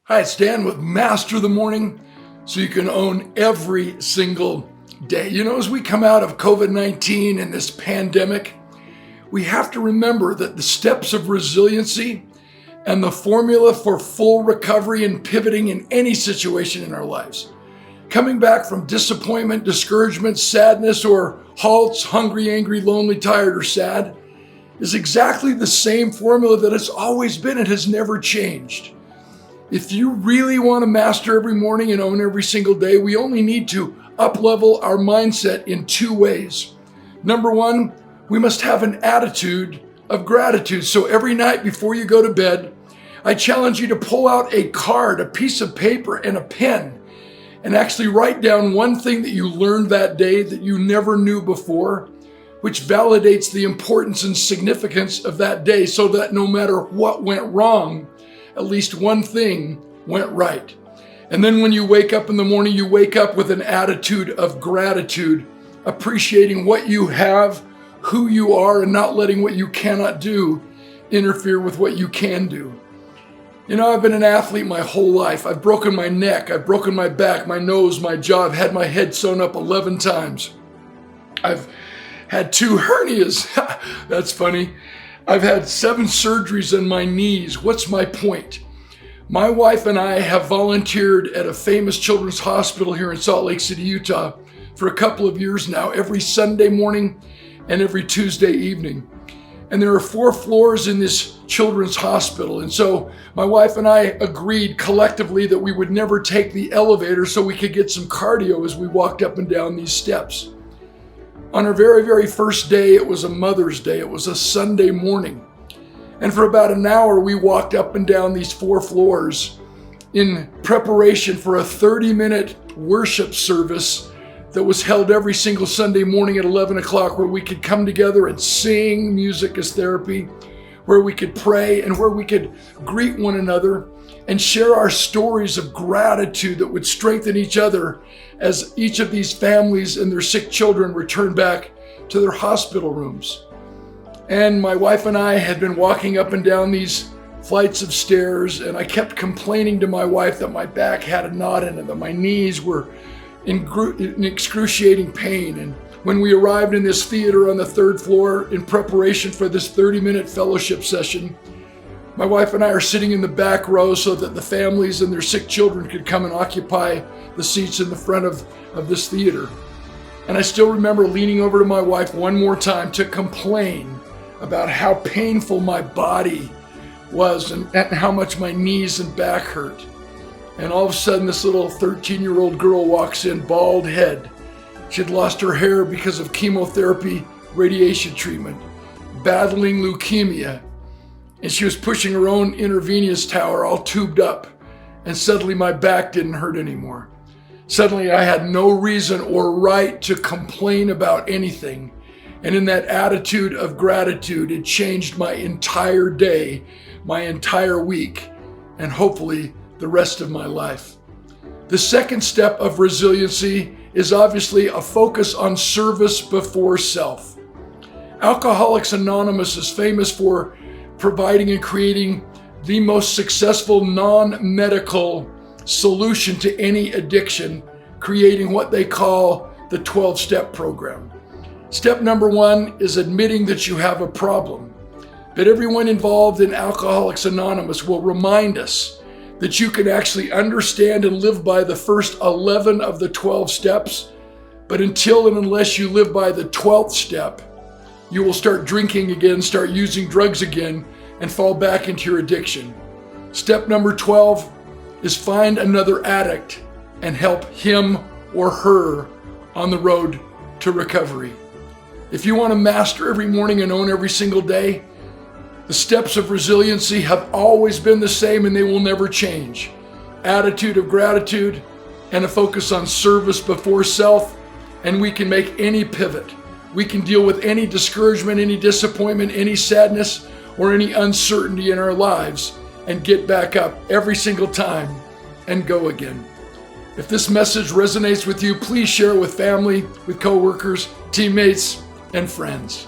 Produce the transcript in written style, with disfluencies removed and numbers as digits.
Hi, it's Dan with Master of the Morning, so you can own every single day. You know, as we come out of COVID-19 and this pandemic, we have to remember that the steps of resiliency and the formula for full recovery and pivoting in any situation in our lives. Coming back from disappointment, discouragement, sadness, or halts, hungry, angry, lonely, tired, or sad, is exactly the same formula that has always been and has never changed. If you really want to master every morning and own every single day, we only need to up-level our mindset in two ways. Number one, we must have an attitude of gratitude. So every night before you go to bed, I challenge you to pull out a card, a piece of paper, and a pen, and actually write down one thing that you learned that day that you never knew before, which validates the importance and significance of that day so that no matter what went wrong, at least one thing went right. And then when you wake up in the morning, you wake up with an attitude of gratitude, appreciating what you have, who you are, and not letting what you cannot do interfere with what you can do. You know, I've been an athlete my whole life. I've broken my neck, I've broken my back, my nose, my jaw. I've had my head sewn up 11 times. I've had 2 hernias. That's funny. I've had 7 surgeries on my knees. What's my point? My wife and I have volunteered at a famous children's hospital here in Salt Lake City, Utah for a couple of years now, every Sunday morning and every Tuesday evening. And there are 4 floors in this children's hospital. And so my wife and I agreed collectively that we would never take the elevator so we could get some cardio as we walked up and down these steps. On our very, very first day, it was a Mother's Day. It was a Sunday morning. And for about an hour, we walked up and down these 4 floors in preparation for a 30-minute worship service that was held every single Sunday morning at 11 o'clock, where we could come together and sing music as therapy, where we could pray, and where we could greet one another and share our stories of gratitude that would strengthen each other as each of these families and their sick children returned back to their hospital rooms. And my wife and I had been walking up and down these flights of stairs, and I kept complaining to my wife that my back had a knot in it, that my knees were in excruciating pain. And when we arrived in this theater on the 3rd floor in preparation for this 30-minute fellowship session, my wife and I are sitting in the back row so that the families and their sick children could come and occupy the seats in the front of this theater. And I still remember leaning over to my wife one more time to complain about how painful my body was and how much my knees and back hurt. And all of a sudden, this little 13-year-old girl walks in, bald head. She had lost her hair because of chemotherapy, radiation treatment, battling leukemia. And she was pushing her own intravenous tower all tubed up. And suddenly my back didn't hurt anymore. Suddenly I had no reason or right to complain about anything. And in that attitude of gratitude, it changed my entire day, my entire week, and hopefully the rest of my life. The second step of resiliency is obviously a focus on service before self. Alcoholics Anonymous is famous for providing and creating the most successful non-medical solution to any addiction, creating what they call the 12-step program. Step number 1 is admitting that you have a problem. But everyone involved in Alcoholics Anonymous will remind us that you can actually understand and live by the first 11 of the 12 steps, but until and unless you live by the 12th step, you will start drinking again, start using drugs again, and fall back into your addiction. Step number 12 is find another addict and help him or her on the road to recovery. If you want to master every morning and own every single day, the steps of resiliency have always been the same and they will never change. Attitude of gratitude and a focus on service before self, and we can make any pivot. We can deal with any discouragement, any disappointment, any sadness, or any uncertainty in our lives and get back up every single time and go again. If this message resonates with you, please share it with family, with coworkers, teammates, and friends.